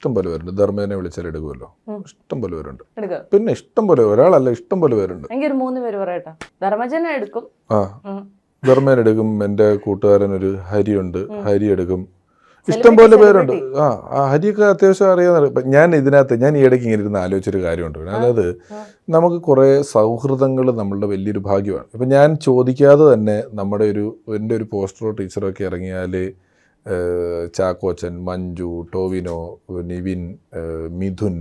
ഇഷ്ടം പോലെ പേരുണ്ട്. ധർമ്മേനെ വിളിച്ചാൽ എടുക്കുമല്ലോ, ഇഷ്ടം പോലെ പേരുണ്ട്. പിന്നെ ഇഷ്ടം പോലെ, ഒരാളല്ല, ഇഷ്ടം പോലെ പേരുണ്ട്. എനിക്ക് 3 പേര് പറയട്ടെ. ധർമ്മജനെ എടുക്കും. ധർമ്മേൻ എടുക്കും. എൻ്റെ കൂട്ടുകാരനൊരു ഹരിയുണ്ട്, ഹരി എടുക്കും. ഇഷ്ടം പോലെ പേരുണ്ട്. ഹരിയൊക്കെ അത്യാവശ്യം അറിയാവുന്ന. ഞാൻ ഈ ഇടയ്ക്ക് ഇങ്ങനെ ഇരുന്ന് ആലോചിച്ചൊരു കാര്യമുണ്ട്. അതായത് നമുക്ക് കുറേ സൗഹൃദങ്ങൾ നമ്മളുടെ വലിയൊരു ഭാഗ്യമാണ്. ഇപ്പം ഞാൻ ചോദിക്കാതെ തന്നെ എൻ്റെ ഒരു പോസ്റ്ററോ ടീച്ചറോ ഒക്കെ ഇറങ്ങിയാൽ ചാക്കോച്ചൻ, മഞ്ജു, ടോവിനോ, നിവിൻ, മിഥുൻ,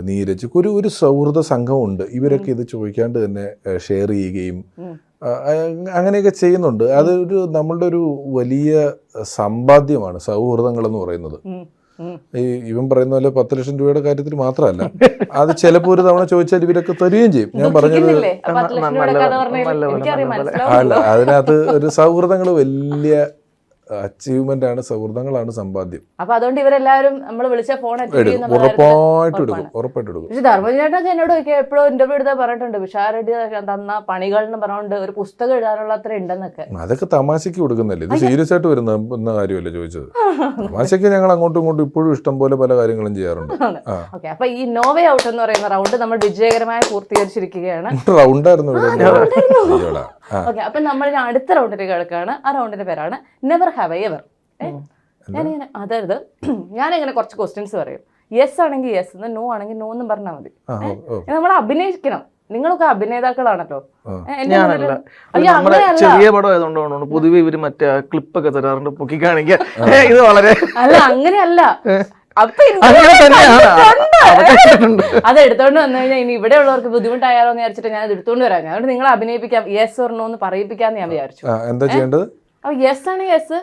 നീരജ്, ഒരു സൗഹൃദ സംഘമുണ്ട്. ഇവരൊക്കെ ഇത് ചോദിക്കാണ്ട് തന്നെ ഷെയർ ചെയ്യുകയും അങ്ങനെയൊക്കെ ചെയ്യുന്നുണ്ട്. അതൊരു നമ്മളുടെ ഒരു വലിയ സമ്പാദ്യമാണ് സൗഹൃദങ്ങളെന്ന് പറയുന്നത്. ഇവൻ പറയുന്ന പോലെ 10 ലക്ഷം രൂപയുടെ കാര്യത്തിൽ മാത്രമല്ല, അത് ചിലപ്പോൾ ഒരു തവണ ചോദിച്ചാൽ ഇവരൊക്കെ തരികയും ചെയ്യും. ഞാൻ പറഞ്ഞത് അല്ല, അതിനകത്ത് ഒരു സൗഹൃദങ്ങൾ വലിയ അച്ചീവ്മെന്റ് ആണ്. സൗഹൃദങ്ങളാണ് സമ്പാദ്യം. അപ്പൊ അതുകൊണ്ട് ഇവരെല്ലാവരും നമ്മൾ വിളിച്ച ഫോൺ ഉറപ്പായിട്ട് എടുക്കും. പക്ഷെ ധർമ്മജേട്ടനൊക്കെ എന്നോട് എപ്പോഴും ഇന്റർവ്യൂ എടുത്താൽ പറഞ്ഞിട്ടുണ്ട്, വിശാരടി തന്ന പണികൾ എന്ന് പറഞ്ഞുകൊണ്ട് ഒരു പുസ്തകം എഴുതാനുള്ള അത്ര ഉണ്ടെന്നൊക്കെ. അതൊക്കെ തമാശക്ക് കൊടുക്കുന്നല്ലേ, ഇത് സീരിയസ് ആയിട്ട് വരുന്ന കാര്യമല്ലേ ചോദിച്ചത്. തമാശക്ക് ഞങ്ങൾ അങ്ങോട്ടും ഇങ്ങോട്ടും ഇപ്പോഴും ഇഷ്ടം പോലെ പല കാര്യങ്ങളും ചെയ്യാറുണ്ട്. ഓക്കെ, അപ്പൊ ഈ നോ വേ ഔട്ട് എന്ന് പറയുന്ന റൗണ്ട് നമ്മൾ വിജയകരമായി പൂർത്തീകരിച്ചിരിക്കുകയാണ്. റൗണ്ടായിരുന്നു. ഓക്കെ, അപ്പൊ നമ്മൾ അടുത്ത റൗണ്ടിലേക്ക് കിടക്കുകയാണ്. ആ റൗണ്ടിന്റെ പേരാണ് നെവർ ഹാവ് ഐ എവർ. ഞാനിങ്ങനെ അതായത് ഞാനിങ്ങനെ കുറച്ച് ക്വസ്റ്റ്യൻസ് പറയും. യെസ് ആണെങ്കിൽ യെസ് എന്ന്, നോ ആണെങ്കിൽ നോ എന്നും പറഞ്ഞാൽ മതി. നമ്മൾ അഭിനയിക്കണം. നിങ്ങളൊക്കെ അഭിനേതാക്കളാണല്ലോ. ചെറിയ പടം ആയതുകൊണ്ടാണ് പൊതുവെ ഇവര് മറ്റേ ക്ലിപ്പൊക്കെ തരാറുണ്ട് പൊക്കി കാണിക്കാൻ. ഇത് വളരെ അല്ല, അങ്ങനെയല്ല. അത് എടുത്തോണ്ട് വന്നു കഴിഞ്ഞാൽ ഇനി ഇവിടെ ഉള്ളവർക്ക് ബുദ്ധിമുട്ടായാലോ എന്ന് വിചാരിച്ചിട്ട് ഞാൻ എടുത്തോണ്ട് വരാം. ഞാൻ നിങ്ങളെ അഭിനയിപ്പിക്കാം, യെസ് ഓർ നോ എന്ന് പറയിപ്പിക്കാന്ന് ഞാൻ വിചാരിച്ചു. എന്താ ചെയ്യേണ്ടത്? യെസ് ആണ് yes,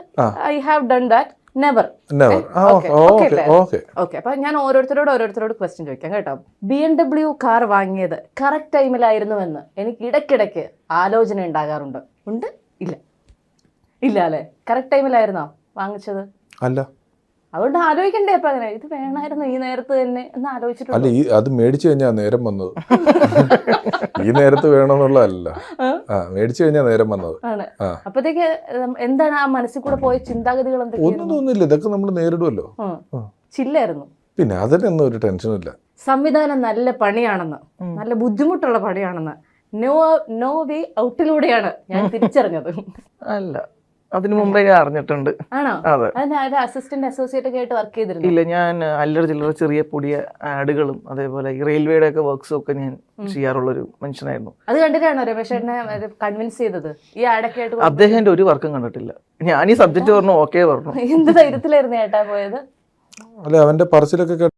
I have done that. Never. Okay, അപ്പൊ ഞാൻ ഓരോരുത്തരോട് ക്വസ്റ്റ്യൻ ചോദിക്കാം കേട്ടോ. BMW കാർ വാങ്ങിയത് കറക്റ്റ് ടൈമിലായിരുന്നുവെന്ന് എനിക്ക് ഇടയ്ക്കിടയ്ക്ക് ആലോചന ഉണ്ടാകാറുണ്ട്. ഉണ്ട്? ഇല്ല അല്ലേ? കറക്റ്റ് ടൈമിലായിരുന്നോ വാങ്ങിച്ചത്? അല്ല. അതുകൊണ്ട് ആലോചിക്കണ്ടേ അപ്പൊ അങ്ങനെ ഇത് വേണമായിരുന്നു ഈ നേരത്ത് തന്നെ എന്ന് ആലോചിച്ചിട്ടുണ്ട്. അല്ല, അത് മേടിച്ചു കഴിഞ്ഞാൽ നേരം വന്നത്. ഈ നേരത്ത് വേണമെന്നുള്ളതല്ല, മേടിച്ചു കഴിഞ്ഞാൽ നേരം വന്നത്. അപ്പത്തേക്ക് എന്താണ് ആ മനസ്സിൽ കൂടെ പോയ ചിന്താഗതികൾ? ഒന്നും തോന്നില്ല, ഇതൊക്കെ നമ്മൾ നേരിടുമല്ലോ. ചില്ലായിരുന്നു. പിന്നെ അതിനൊന്നും ഒരു ടെൻഷനില്ല. സംവിധാനം നല്ല പണിയാണെന്ന്, നല്ല ബുദ്ധിമുട്ടുള്ള പണിയാണെന്ന് നോ വേ ഔട്ടിലൂടെയാണ് ഞാൻ തിരിച്ചറിഞ്ഞത്. അല്ല, അതിനു മുമ്പേ അറിഞ്ഞിട്ടുണ്ട്. ആണോ? അസിസ്റ്റന്റ് അസോസിയേറ്റ് ഒക്കെ ആയിട്ട് വർക്ക് ചെയ്തിരുന്നു? ഇല്ല, ഞാൻ അല്ലറ ചില്ലറ ചെറിയ പൊടിയ ആഡുകളും അതേപോലെ ഈ റെയിൽവേയുടെ ഒക്കെ വർക്ക്സും ഒക്കെ ഞാൻ ചെയ്യാറുള്ളൊരു മനുഷ്യനായിരുന്നു. അത് കണ്ടിട്ടാണോ രമേശേട്ടനെ കൺവിൻസ് ചെയ്തത് ഈ ആഡൊക്കെ ആയിട്ട്? അദ്ദേഹം എന്റെ ഒരു വർക്കും കണ്ടിട്ടില്ല. ഞാൻ ഈ സബ്ജക്ട് പറഞ്ഞു, ഓക്കെ പറഞ്ഞു. എന്ത് ധൈര്യത്തിലായിരുന്നു ഏട്ടാ പോയത്? അല്ല, അവന്റെ പറച്ചിലൊക്കെ